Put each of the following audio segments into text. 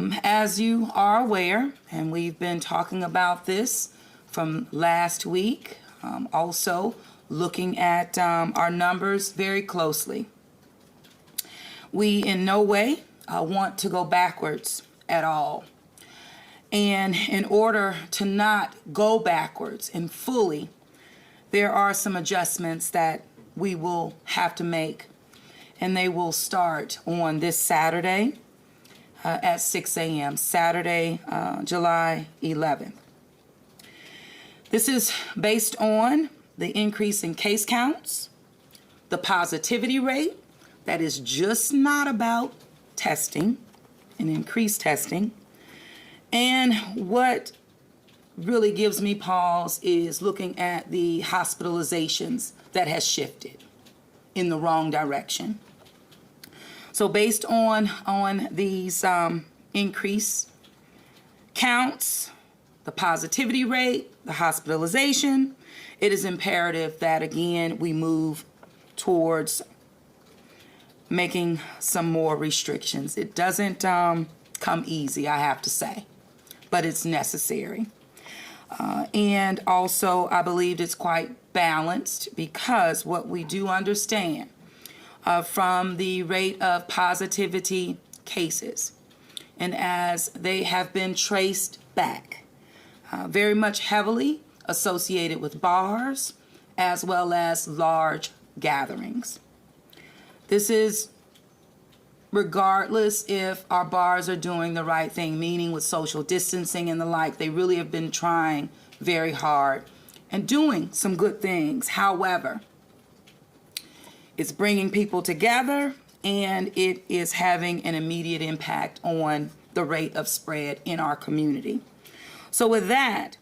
As you are aware, and we've been talking about this from last week, also looking at our numbers very closely. We in no way want to go backwards at all. And in order to not go backwards and fully, there are some adjustments that we will have to make. And they will start on this Saturday at 6 a.m., Saturday, July 11th. This is based on the increase in case counts, the positivity rate, that is just not about testing and increased testing. And what really gives me pause is looking at the hospitalizations that has shifted in the wrong direction. So based on these increase counts, the positivity rate, the hospitalization, it is imperative that, again, we move towards making some more restrictions. It doesn't come easy, I have to say, but it's necessary. And also, I believe it's quite balanced, because what we do understand from the rate of positivity cases, and as they have been traced back, very much heavily associated with bars as well as large gatherings. This is regardless if our bars are doing the right thing, meaning with social distancing and the like. They really have been trying very hard and doing some good things. However, it's bringing people together, and it is having an immediate impact on the rate of spread in our community. So with that,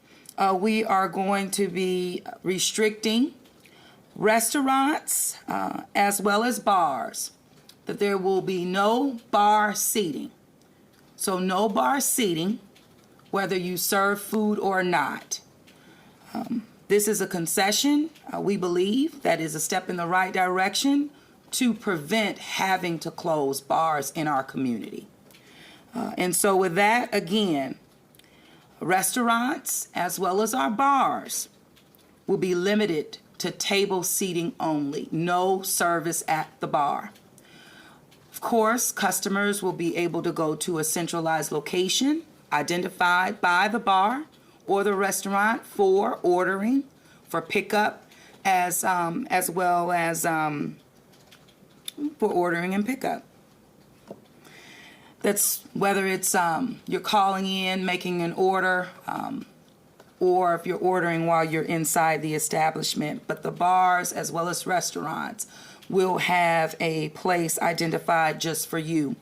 we are going to be restricting restaurants as well as bars, that there will be no bar seating. So no bar seating, whether you serve food or not. This is a concession, we believe, that is a step in the right direction to prevent having to close bars in our community. And so with that, again, restaurants as well as our bars will be limited to table seating only, no service at the bar. Of course, customers will be able to go to a centralized location identified by the bar or the restaurant for ordering, for pickup, as well as for ordering and pickup. That's whether it's you're calling in, making an order, or if you're ordering while you're inside the establishment. But the bars as well as restaurants will have a place identified just for you.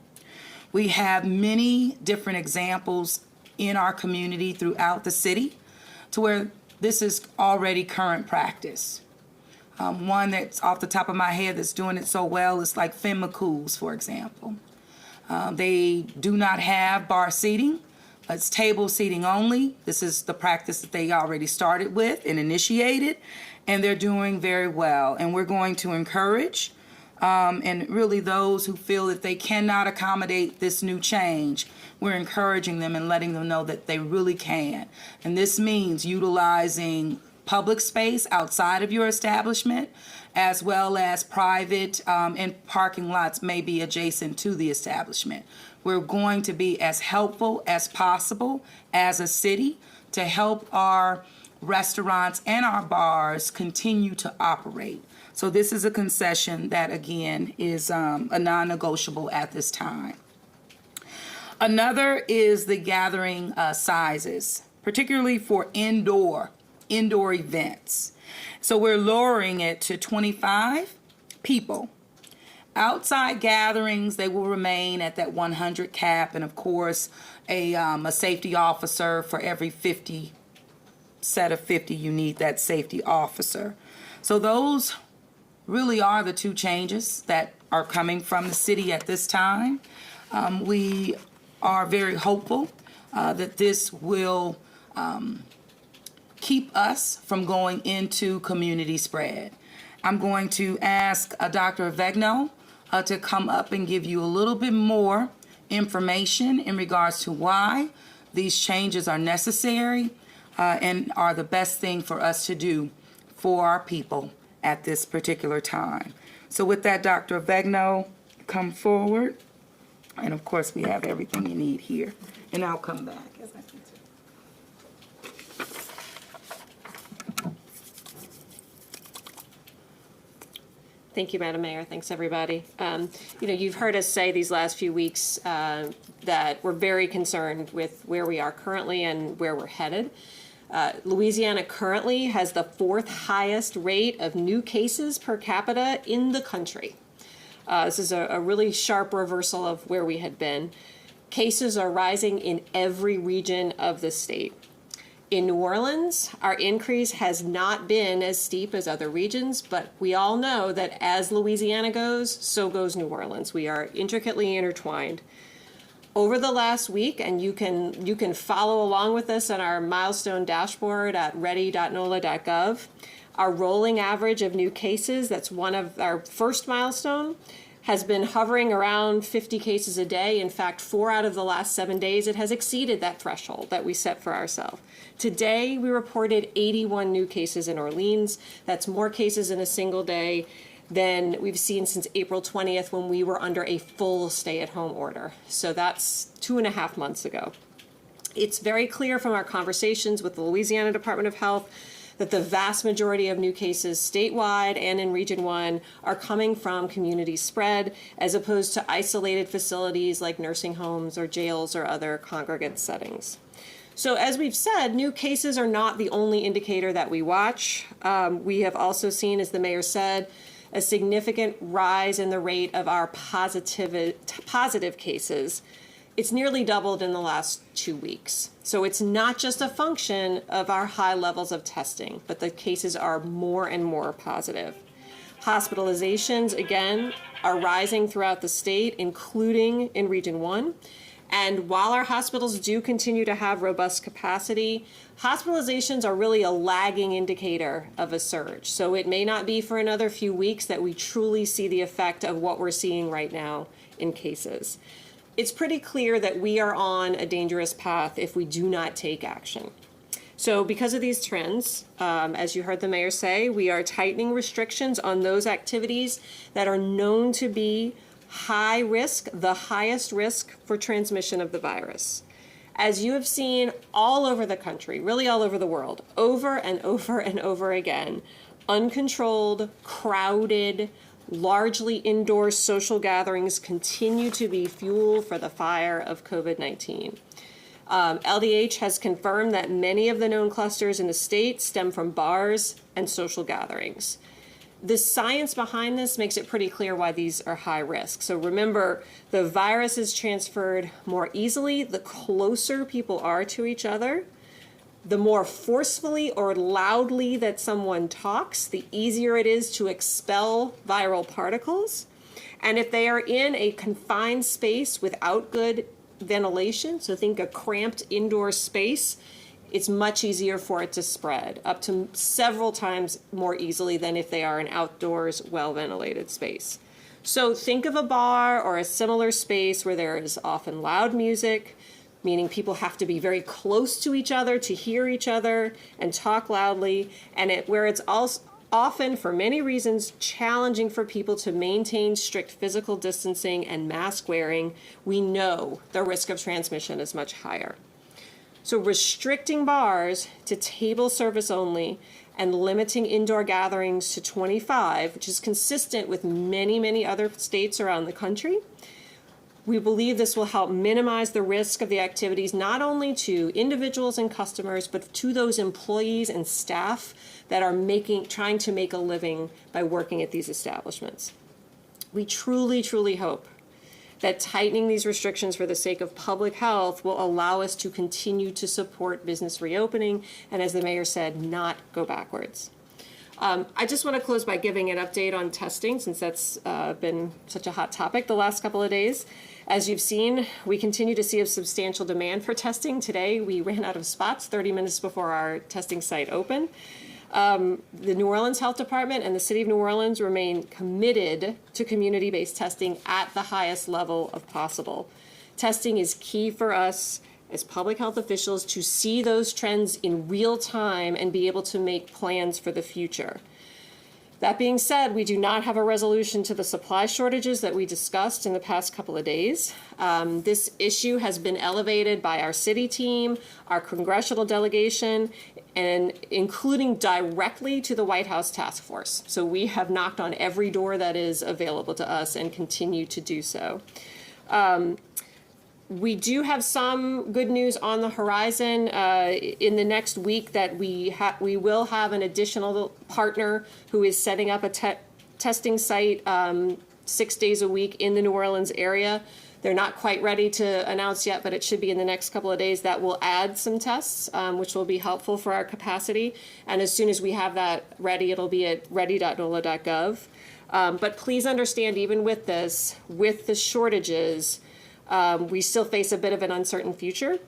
We have many different examples in our community throughout the city to where this is already current practice. One that's off the top of my head that's doing it so well is like Finn McCool's, for example. They do not have bar seating. It's table seating only. This is the practice that they already started with and initiated, and they're doing very well. And we're going to encourage, and really those who feel that they cannot accommodate this new change, we're encouraging them and letting them know that they really can. And this means utilizing public space outside of your establishment, as well as private and parking lots may be adjacent to the establishment. We're going to be as helpful as possible as a city to help our restaurants and our bars continue to operate. So this is a concession that, again, is a non-negotiable at this time. Another is the gathering sizes, particularly for indoor events. So we're lowering it to 25 people. Outside gatherings, they will remain at that 100 cap, and of course, a safety officer for every 50 set of 50. You need that safety officer. So those really are the two changes that are coming from the city at this time. We are very hopeful that this will keep us from going into community spread. I'm going to ask Dr. Avegno to come up and give you a little bit more information in regards to why these changes are necessary and are the best thing for us to do for our people at this particular time. So with that, Dr. Avegno, come forward. And of course, we have everything you need here. And I'll come back as I need to. Thank you, Madam Mayor. Thanks, everybody. You've heard us say these last few weeks that we're very concerned with where we are currently and where we're headed. Louisiana currently has the 4th highest rate of new cases per capita in the country. This is a really sharp reversal of where we had been. Cases are rising in every region of the state. In New Orleans, our increase has not been as steep as other regions, but we all know that as Louisiana goes, so goes New Orleans. We are intricately intertwined. Over the last week, and you can follow along with us on our milestone dashboard at ready.nola.gov, our rolling average of new cases, that's one of our first milestone, has been hovering around 50 cases a day. In fact, 4 out of the last 7 days, it has exceeded that threshold that we set for ourselves. Today, we reported 81 new cases in Orleans. That's more cases in a single day than we've seen since April 20th when we were under a full stay-at-home order. So that's 2.5 months ago. It's very clear from our conversations with the Louisiana Department of Health that the vast majority of new cases statewide and in Region 1 are coming from community spread as opposed to isolated facilities like nursing homes or jails or other congregate settings. So as we've said, new cases are not the only indicator that we watch. We have also seen, as the mayor said, a significant rise in the rate of our positive cases. It's nearly doubled in the last 2 weeks. So it's not just a function of our high levels of testing, but the cases are more and more positive. Hospitalizations, again, are rising throughout the state, including in Region 1. And while our hospitals do continue to have robust capacity, hospitalizations are really a lagging indicator of a surge. So it may not be for another few weeks that we truly see the effect of what we're seeing right now in cases. It's pretty clear that we are on a dangerous path if we do not take action. So because of these trends, as you heard the mayor say, we are tightening restrictions on those activities that are known to be high risk, the highest risk for transmission of the virus. As you have seen all over the country, really all over the world, over and over and over again, uncontrolled, crowded, largely indoor social gatherings continue to be fuel for the fire of COVID-19. LDH has confirmed that many of the known clusters in the state stem from bars and social gatherings. The science behind this makes it pretty clear why these are high risk. So remember, the virus is transferred more easily the closer people are to each other. The more forcefully or loudly that someone talks, the easier it is to expel viral particles. And if they are in a confined space without good ventilation, so think a cramped indoor space, it's much easier for it to spread, up to several times more easily than if they are an outdoors, well-ventilated space. So think of a bar or a similar space where there is often loud music, meaning people have to be very close to each other to hear each other and talk loudly, and where it's also often, for many reasons, challenging for people to maintain strict physical distancing and mask wearing, we know the risk of transmission is much higher. So restricting bars to table service only and limiting indoor gatherings to 25, which is consistent with many, many other states around the country, we believe this will help minimize the risk of the activities not only to individuals and customers, but to those employees and staff that are trying to make a living by working at these establishments. We truly, truly hope that tightening these restrictions for the sake of public health will allow us to continue to support business reopening and, as the mayor said, not go backwards. I just want to close by giving an update on testing, since that's been such a hot topic the last couple of days. As you've seen, we continue to see a substantial demand for testing. Today, we ran out of spots 30 minutes before our testing site opened. The New Orleans Health Department and the City of New Orleans remain committed to community-based testing at the highest level of possible. Testing is key for us as public health officials to see those trends in real time and be able to make plans for the future. That being said, we do not have a resolution to the supply shortages that we discussed in the past couple of days. This issue has been elevated by our city team, our congressional delegation, and including directly to the White House task force. So we have knocked on every door that is available to us and continue to do so. We do have some good news on the horizon in the next week that we will have an additional partner who is setting up a testing site 6 days a week in the New Orleans area. They're not quite ready to announce yet, but it should be in the next couple of days. That will add some tests, which will be helpful for our capacity. And as soon as we have that ready, it'll be at ready.nola.gov. But please understand, even with this, with the shortages, we still face a bit of an uncertain future,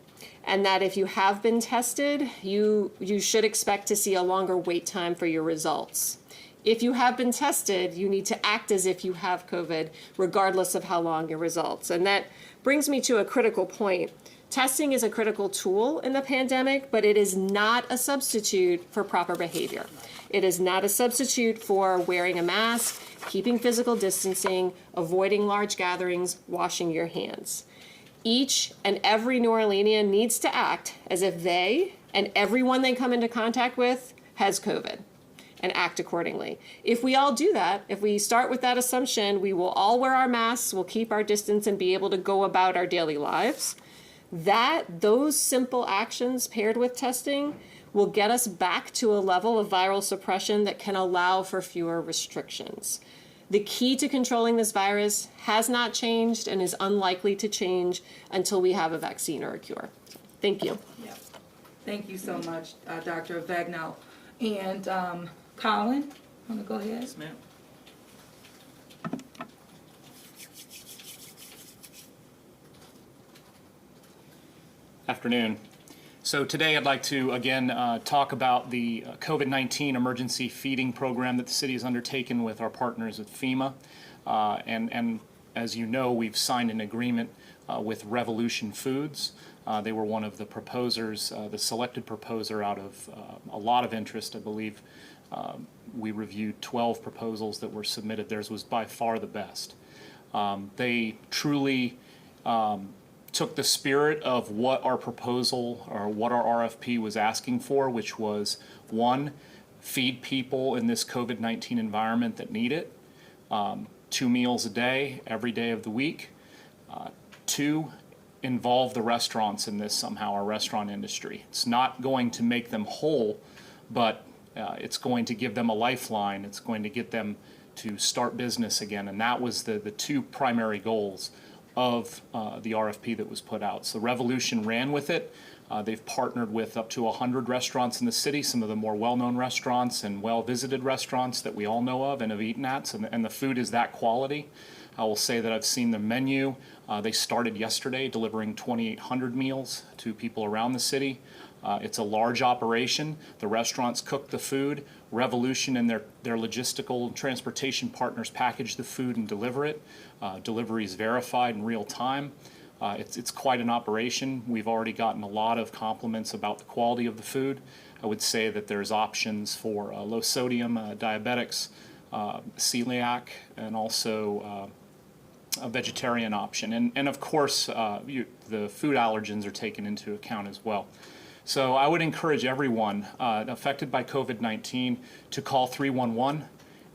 and that if you have been tested, you should expect to see a longer wait time for your results. If you have been tested, you need to act as if you have COVID, regardless of how long your results. And that brings me to a critical point. Testing is a critical tool in the pandemic, but it is not a substitute for proper behavior. It is not a substitute for wearing a mask, keeping physical distancing, avoiding large gatherings, washing your hands. Each and every New Orleanian needs to act as if they and everyone they come into contact with has COVID, and act accordingly. If we all do that, if we start with that assumption, we will all wear our masks, we'll keep our distance, and be able to go about our daily lives. Those simple actions paired with testing will get us back to a level of viral suppression that can allow for fewer restrictions. The key to controlling this virus has not changed and is unlikely to change until we have a vaccine or a cure. Thank you. Yeah. Thank you so much, Dr. Rationale. And Colin, want to go ahead? Yes, ma'am. Afternoon. So today I'd like to again talk about the COVID-19 emergency feeding program that the city has undertaken with our partners at FEMA. And as you know, we've signed an agreement with Revolution Foods. They were one of the proposers, the selected proposer out of a lot of interest. I believe we reviewed 12 proposals that were submitted. Theirs was by far the best. They truly took the spirit of what our proposal or what our RFP was asking for, which was, one, feed people in this COVID-19 environment that need it, 2 meals a day, every day of the week. 2, involve the restaurants in this somehow, our restaurant industry. It's not going to make them whole, but it's going to give them a lifeline. It's going to get them to start business again. And that was the 2 primary goals of the RFP that was put out. So Revolution ran with it. They've partnered with up to 100 restaurants in the city, some of the more well-known restaurants and well-visited restaurants that we all know of and have eaten at, and the food is that quality. I will say that I've seen the menu. They started yesterday delivering 2,800 meals to people around the city. It's a large operation. The restaurants cook the food. Revolution and their logistical transportation partners package the food and deliver it. Delivery is verified in real time. It's quite an operation. We've already gotten a lot of compliments about the quality of the food. I would say that there's options for low sodium diabetics, celiac, and also a vegetarian option. And of course, the food allergens are taken into account as well. So I would encourage everyone affected by COVID-19 to call 311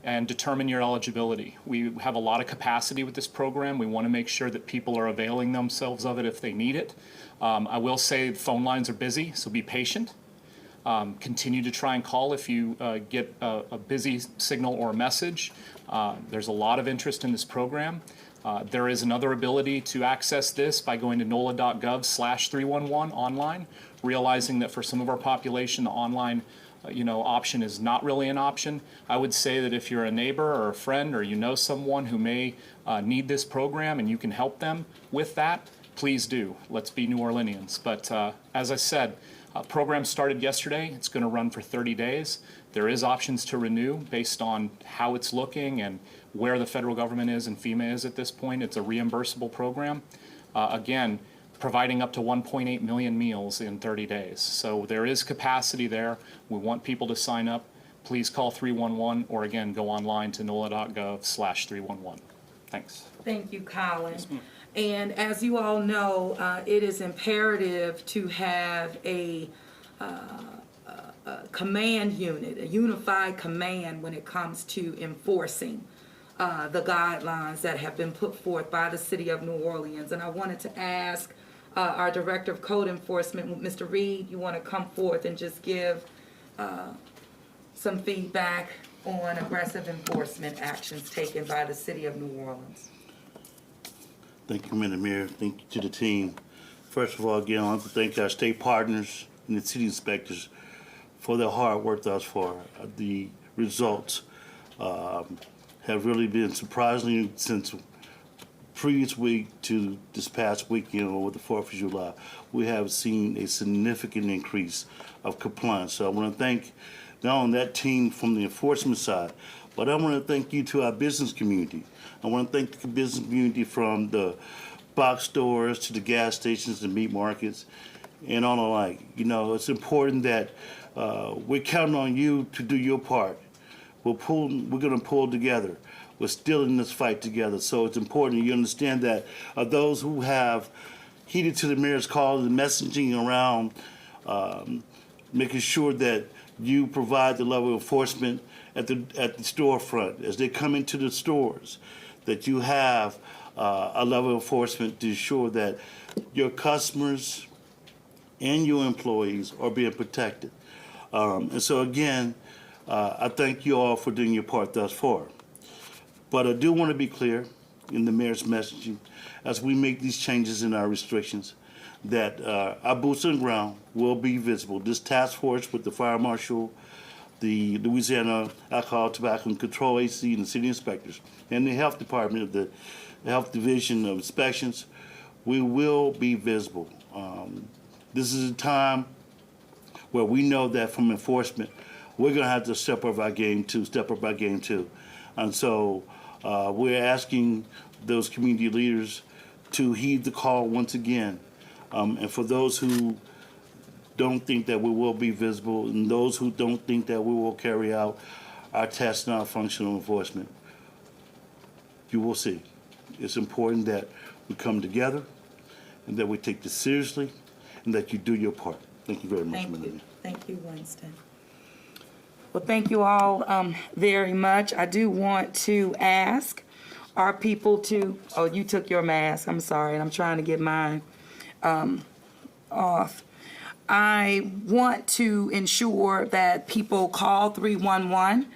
and determine your eligibility. We have a lot of capacity with this program. We want to make sure that people are availing themselves of it if they need it. I will say phone lines are busy, so be patient. Continue to try and call if you get a busy signal or a message. There's a lot of interest in this program. There is another ability to access this by going to nola.gov/311 online, realizing that for some of our population, the online option is not really an option. I would say that if you're a neighbor or a friend or you know someone who may need this program and you can help them with that, please do. Let's be New Orleanians. But as I said, program started yesterday. It's going to run for 30 days. There is options to renew based on how it's looking and where the federal government is and FEMA is at this point. It's a reimbursable program. again, providing up to 1.8 million meals in 30 days. So there is capacity there. We want people to sign up. Please call 311 or again, go online to NOLA.gov/311. Thanks. Thank you, Colin. And as you all know, it is imperative to have a command unit, a unified command when it comes to enforcing the guidelines that have been put forth by the City of New Orleans. And I wanted to ask our Director of Code Enforcement, Mr. Reed, you want to come forth and just give some feedback on aggressive enforcement actions taken by the City of New Orleans. Thank you, Madam Mayor. Thank you to the team. First of all, again, I want to thank our state partners and the city inspectors for their hard work thus far. The results have really been surprising since previous week to this past weekend with the 4th of July. We have seen a significant increase of compliance. So I want to thank not only that team from the enforcement side, but I want to thank you to our business community. I want to thank the business community from the box stores to the gas stations and meat markets and all the like. You know, it's important that we're counting on you to do your part. We're going to pull together. We're still in this fight together. So it's important you understand that those who have heeded to the mayor's call and messaging around making sure that you provide the level of enforcement at the storefront as they come into the stores, that you have a level of enforcement to ensure that your customers and your employees are being protected. And so again, I thank you all for doing your part thus far. But I do want to be clear in the mayor's messaging as we make these changes in our restrictions that our boots on the ground will be visible. This task force with the fire marshal, the Louisiana Alcohol, Tobacco and Control Agency, and the city inspectors, and the health department of the health division of inspections, we will be visible. This is a time where we know that from enforcement, we're going to have to step up our game too. And so we're asking those community leaders to heed the call once again. And for those who don't think that we will be visible and those who don't think that we will carry out our task and our functional enforcement, you will see. It's important that we come together and that we take this seriously and that you do your part. Thank you very much, Thank Madam you. Mayor. Thank you, Winston. Well, thank you all very much. I do want to ask our people to, oh, you took your mask. I'm sorry, and I'm trying to get mine off. I want to ensure that people call 311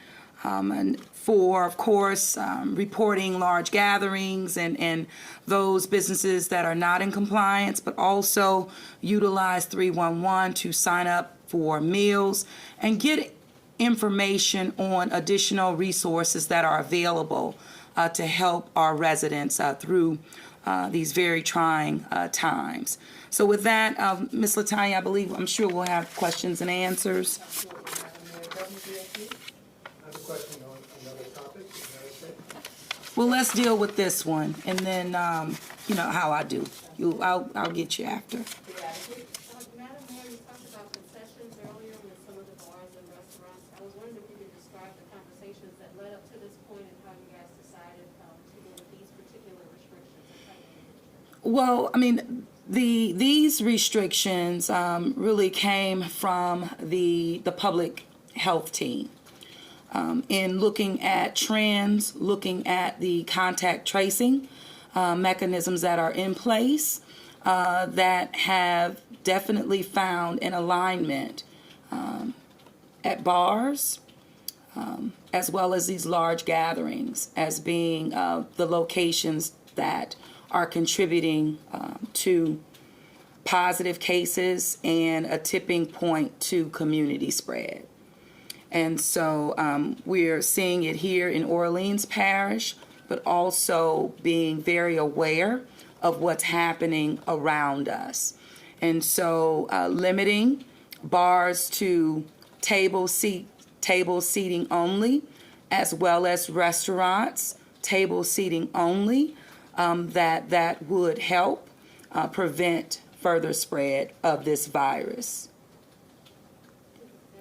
and for, of course, reporting large gatherings and those businesses that are not in compliance, but also utilize 311 to sign up for meals and get information on additional resources that are available to help our residents through these very trying times. So with that, Ms. Latanya, I'm sure we'll have questions and answers. Absolutely, Madam Mayor. WDFU? I have a question on another topic. Is that okay? Well, let's deal with this one, and then you know how I do. I'll get you after. Madam Mayor, you talked about concessions earlier with some of the bars and restaurants. I was wondering if you could describe the conversations that led up to this point and how you guys decided to go with these particular restrictions and tightening. Well, I mean, these restrictions really came from the public health team. In looking at trends, looking at the contact tracing mechanisms that are in place that have definitely found an alignment at bars as well as these large gatherings as being the locations that are contributing to positive cases and a tipping point to community spread. And so we're seeing it here in Orleans Parish, but also being very aware of what's happening around us. And so limiting bars to table seating only, as well as restaurants, table seating only, that would help. prevent further spread of this virus.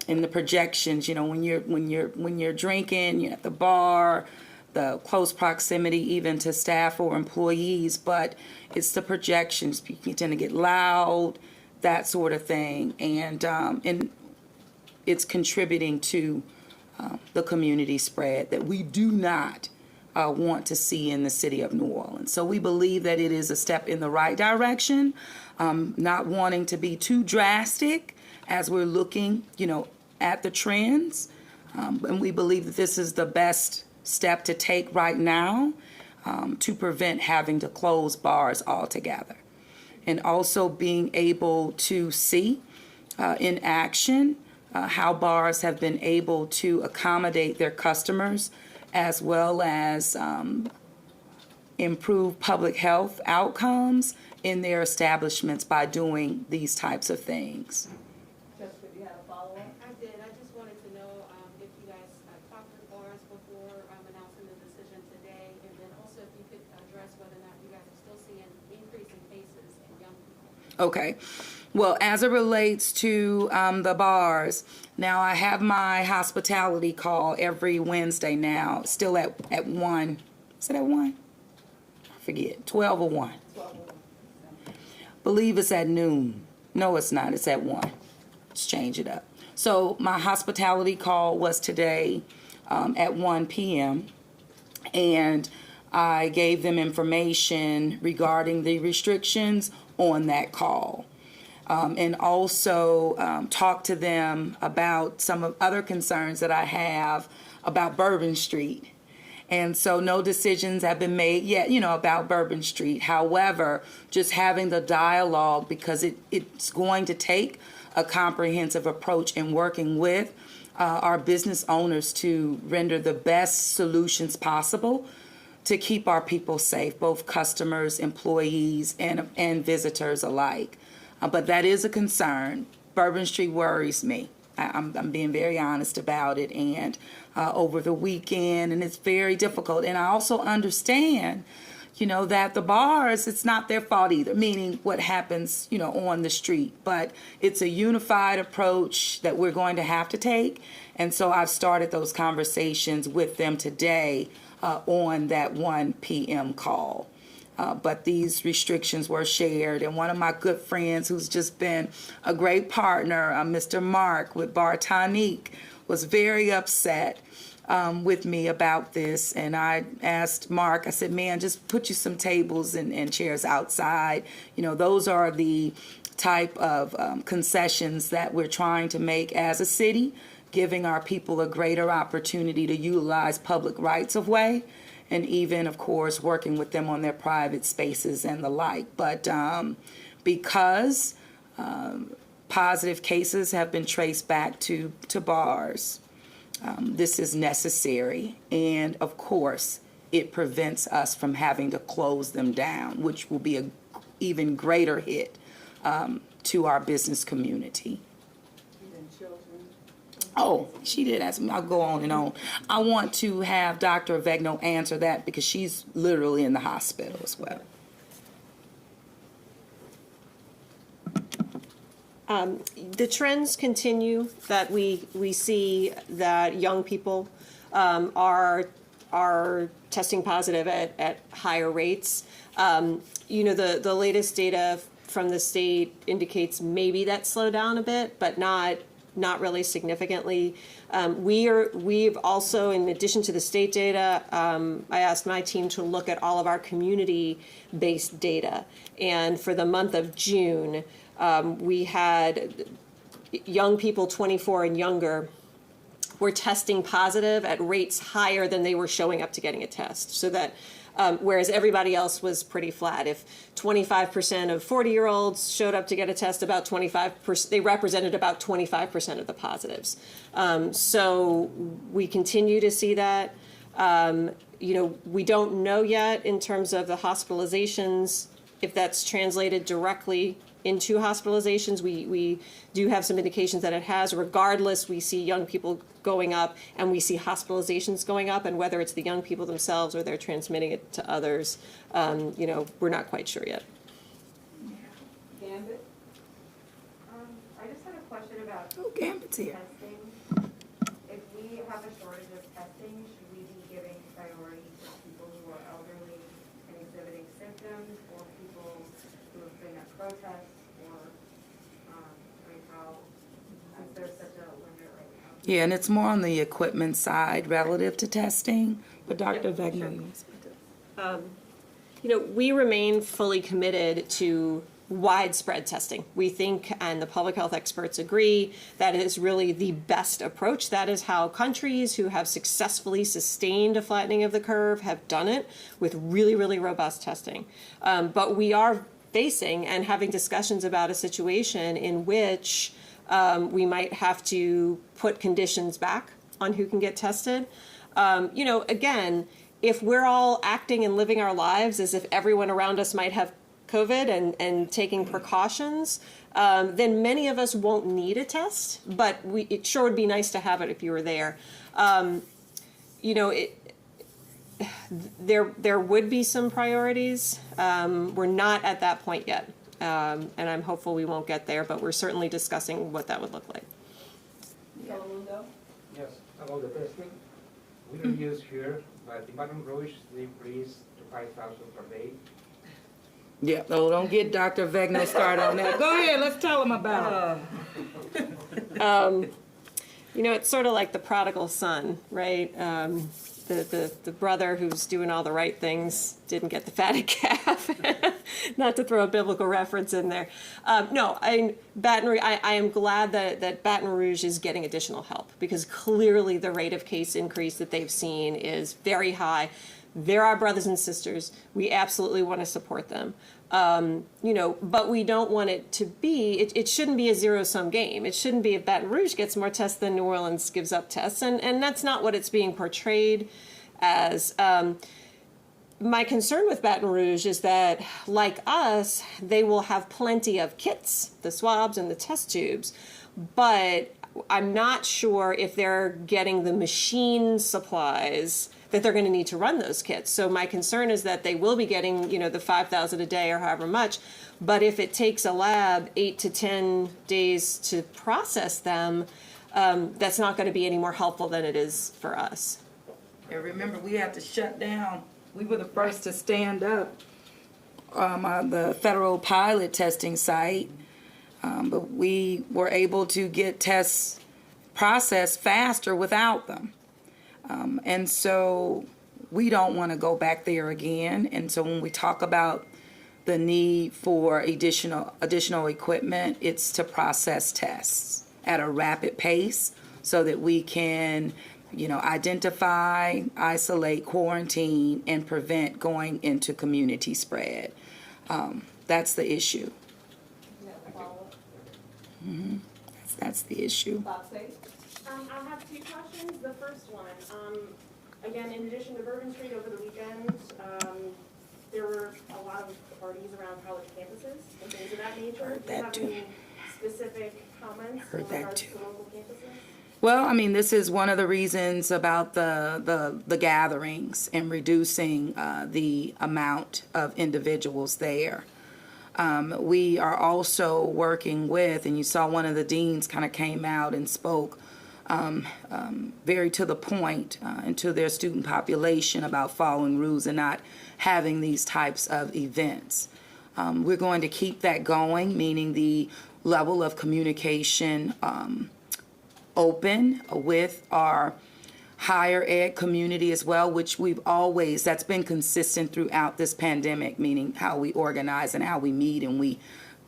In the projections, when you're drinking, you're at the bar, the close proximity even to staff or employees, but it's the projections. People tend to get loud, that sort of thing, and it's contributing to the community spread that we do not want to see in the city of New Orleans. So we believe that it is a step in the right direction, not wanting to be too drastic as we're looking, at the trends. And we believe that this is the best step to take right now to prevent having to close bars altogether. And also being able to see in action how bars have been able to accommodate their customers as well as improve public health outcomes in their establishments by doing these types of things. Jessica, do you have a follow-up? I did. I just wanted to know if you guys talked with bars before announcing the decision today, and then also if you could address whether or not you guys are still seeing increasing cases in young people. Okay. Well, as it relates to the bars, now I have my hospitality call every Wednesday now, still at 1. Is it at 1? I forget. 12 or 1. 12. Believe it's at noon. No, it's not. It's at 1. Let's change it up. So my hospitality call was today at 1 p.m. And I gave them information regarding the restrictions on that call. And also talk to them about some of other concerns that I have about Bourbon Street. And so no decisions have been made yet, about Bourbon Street. However, just having the dialogue, because it's going to take a comprehensive approach in working with our business owners to render the best solutions possible to keep our people safe, both customers, employees, and visitors alike. But that is a concern. Bourbon Street worries me. I'm being very honest about it, and over the weekend, and it's very difficult. And I also understand, that the bars, it's not their fault either, meaning what happens, on the street. But it's a unified approach that we're going to have to take. And so I've started those conversations with them today on that 1 p.m. call. But these restrictions were shared, and one of my good friends who's just been a great partner, Mr. Mark with Bar Tonique, was very upset with me about this. And I asked Mark, I said, man, just put you some tables and chairs outside. Those are the type of concessions that we're trying to make as a city, giving our people a greater opportunity to utilize public rights of way. And even, of course, working with them on their private spaces and the like. But because positive cases have been traced back to bars, this is necessary. And, of course, it prevents us from having to close them down, which will be an even greater hit to our business community. Oh, she did ask me. I'll go on and on. I want to have Dr. Avegno answer that because she's literally in the hospital as well. The trends continue that we see that young people are testing positive at higher rates. The latest data from the state indicates maybe that slowed down a bit, but not really significantly. We've also, in addition to the state data, I asked my team to look at all of our community-based data. And for the month of June, we had young people 24 and younger were testing positive at rates higher than they were showing up to getting a test. So that whereas everybody else was pretty flat. If 25% of 40-year-olds showed up to get a test, about 25%, they represented about 25% of the positives. So we continue to see that. We don't know yet in terms of the hospitalizations, if that's translated directly into hospitalizations. We do have some indications that it has. Regardless, we see young people going up and we see hospitalizations going up, and whether it's the young people themselves or they're transmitting it to others, we're not quite sure yet. I just had a question about Oh, Gambit's here. testing. If we have a shortage of testing, should we be giving priority to people who are elderly and exhibiting symptoms, or people who have been at protests, or, I mean, how, is there such a limit right now? Yeah, and it's more on the equipment side relative to testing, but Dr. Wegner, you want to speak to that? You know, we remain fully committed to widespread testing. We think, and the public health experts agree, that it is really the best approach. That is how countries who have successfully sustained a flattening of the curve have done it, with really, really robust testing. But we are facing and having discussions about a situation in which we might have to put conditions back on who can get tested. You know, again, if we're all acting and living our lives as if everyone around us might have COVID and taking precautions, then many of us won't need a test, but it sure would be nice to have it if you were there. You know, there would be some priorities. We're not at that point yet, and I'm hopeful we won't get there, but we're certainly discussing what that would look like. Telemundo? Yes, about the testing, we reduced here, but in Baton Rouge, they increased to 5,000 per day. Yeah, no, don't get Dr. Wegner started on that. Go ahead, let's tell him about it. You know, it's sort of like the prodigal son, right? The brother who's doing all the right things didn't get the fatted calf. Not to throw a biblical reference in there. No, I am glad that Baton Rouge is getting additional help, because clearly the rate of case increase that they've seen is very high. They're our brothers and sisters. We absolutely want to support them. You know, but we don't want it to be, it shouldn't be a zero-sum game. It shouldn't be if Baton Rouge gets more tests than New Orleans gives up tests. And that's not what it's being portrayed as. My concern with Baton Rouge is that, like us, they will have plenty of kits, the swabs and the test tubes, but I'm not sure if they're getting the machine supplies that they're going to need to run those kits. So my concern is that they will be getting, you know, the 5,000 a day or however much, but if it takes a lab 8 to 10 days to process them, that's not going to be any more helpful than it is for us. And remember, we had to shut down. We were the first to stand up on the federal pilot testing site, but we were able to get tests processed faster without them. And so we don't want to go back there again. And so when we talk about the need for additional equipment, it's to process tests at a rapid pace so that we can, you know, identify, isolate, quarantine, and prevent going into community spread. That's the issue. You have a follow-up? That's the issue. Bob Sage? I have two questions. The first one, again, in addition to Bourbon Street over the weekend, there were a lot of parties around college campuses and things of that nature. Heard Do you that have too. any specific comments Heard in that regards too. to local campuses? Well, I mean, this is one of the reasons about the gatherings and reducing the amount of individuals there. We are also working with, and you saw one of the deans kind of came out and spoke very to the point and to their student population about following rules and not having these types of events. We're going to keep that going, meaning the level of communication open with our higher ed community as well, which that's been consistent throughout this pandemic, meaning how we organize and how we meet,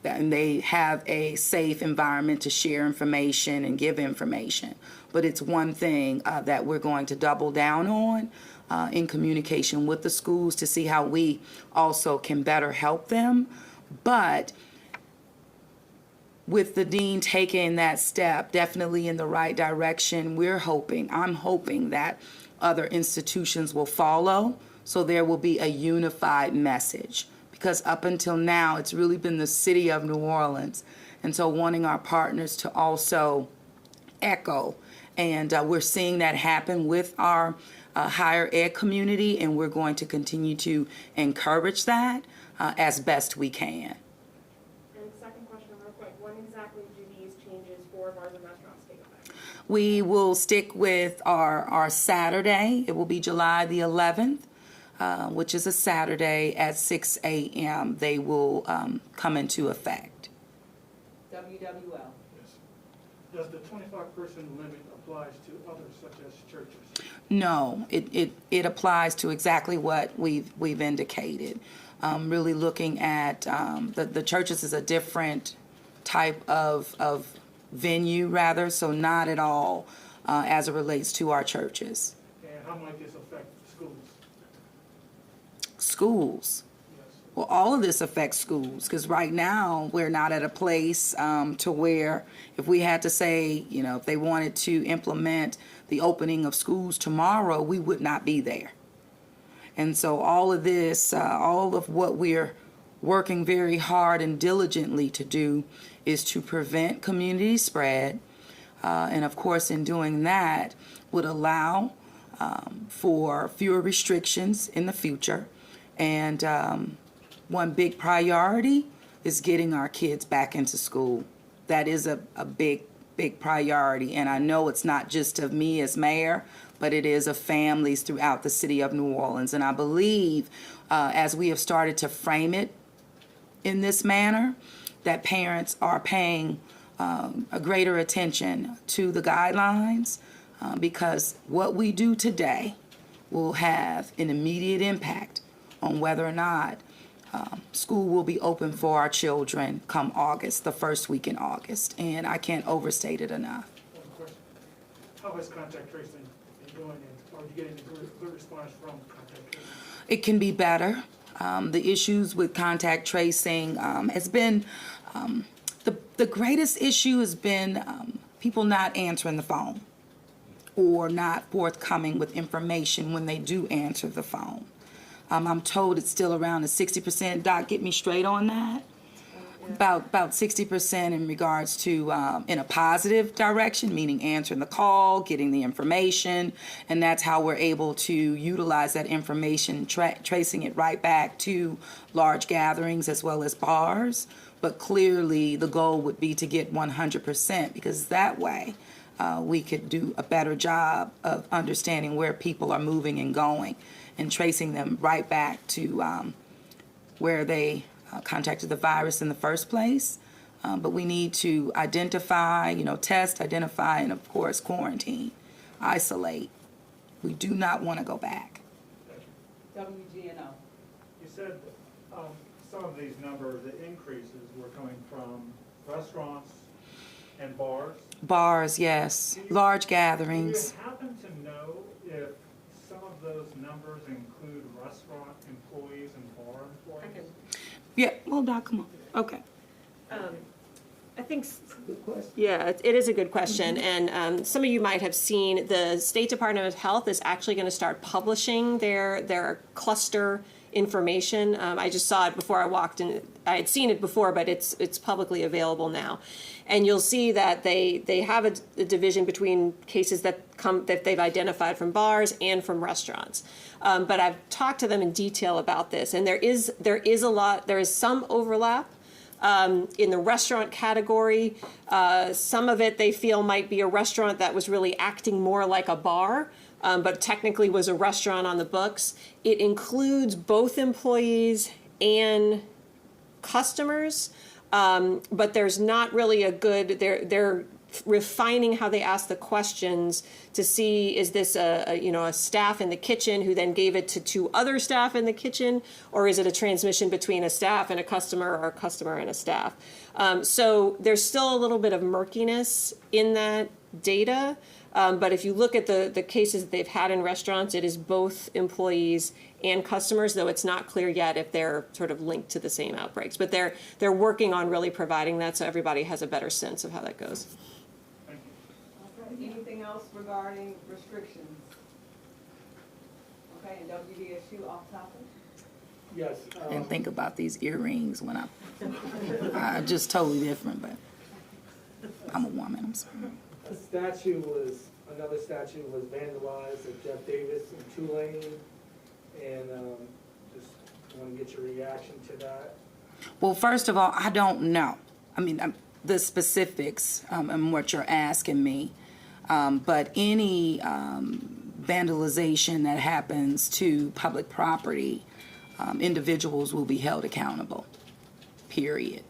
and they have a safe environment to share information and give information. But it's one thing that we're going to double down on in communication with the schools to see how we also can better help them. But with the dean taking that step, definitely in the right direction, I'm hoping that other institutions will follow, so there will be a unified message. Because up until now, it's really been the city of New Orleans. And so wanting our partners to also echo. And we're seeing that happen with our higher ed community, and we're going to continue to encourage that as best we can. And second question real quick, when exactly do these changes for bars and restaurants take effect? We will stick with our Saturday. It will be July the 11th, which is a Saturday at 6 a.m. They will come into effect. WWL. Does the 25-person limit applies to others such as churches? No, it applies to exactly what we've indicated. Really looking at the churches is a different type of venue, rather, so not at all as it relates to our churches. And how might this affect schools? Schools. Yes. Well, all of this affects schools because right now we're not at a place to where if we had to say, if they wanted to implement the opening of schools tomorrow, we would not be there. And so all of this, all of what we're working very hard and diligently to do is to prevent community spread. And of course, in doing that, would allow for fewer restrictions in the future. And one big priority is getting our kids back into school. That is a big priority. And I know it's not just of me as mayor, but it is of families throughout the city of New Orleans. And I believe as we have started to frame it in this manner, that parents are paying a greater attention to the guidelines because what we do today will have an immediate impact on whether or not school will be open for our children come August, the first week in August. And I can't overstate it enough. One question. How has contact tracing been going, and are you getting a good response from contact tracing? It can be better. The issues with contact tracing has been, the greatest issue has been people not answering the phone or not forthcoming with information when they do answer the phone. I'm told it's still around the 60%. Doc, get me straight on that. About 60% in regards to in a positive direction, meaning answering the call, getting the information, and that's how we're able to utilize that information, tracing it right back to large gatherings as well as bars. But clearly the goal would be to get 100% because that way we could do a better job of understanding where people are moving and going and tracing them right back to where they contacted the virus in the first place. But we need to identify, test, identify, and of course quarantine, isolate. We do not want to go back. WGNO. You said some of these numbers, the increases were coming from restaurants and bars. Bars, yes. Large gatherings. Do you happen to know if some of those numbers include restaurant employees and bar employees? Yeah, well, Doc, come on. Okay. I think, yeah, it is a good question. And some of you might have seen the State Department of Health is actually going to start publishing their cluster information. I just saw it before I walked in. I had seen it before, but it's publicly available now. And you'll see that they have a division between cases that they've identified from bars and from restaurants. But I've talked to them in detail about this, and there is some overlap. In the restaurant category, some of it they feel might be a restaurant that was really acting more like a bar, but technically was a restaurant on the books. It includes both employees and customers, but there's not really a good, they're refining how they ask the questions to see, is this a staff in the kitchen who then gave it to two other staff in the kitchen, or is it a transmission between a staff and a customer or a customer and a staff? So there's still a little bit of murkiness in that data, but if you look at the cases that they've had in restaurants, it is both employees and customers, though it's not clear yet if they're sort of linked to the same outbreaks. But they're working on really providing that so everybody has a better sense of how that goes. Anything else regarding restrictions? Okay, and WDSU off topic? Yes. And think about these earrings when I'm just totally different, but I'm a woman, I'm sorry. Another statue was vandalized at Jeff Davis in Tulane, and just want to get your reaction to that. Well, first of all, I don't know. I mean, the specifics and what you're asking me, but any vandalization that happens to public property, individuals will be held accountable, period.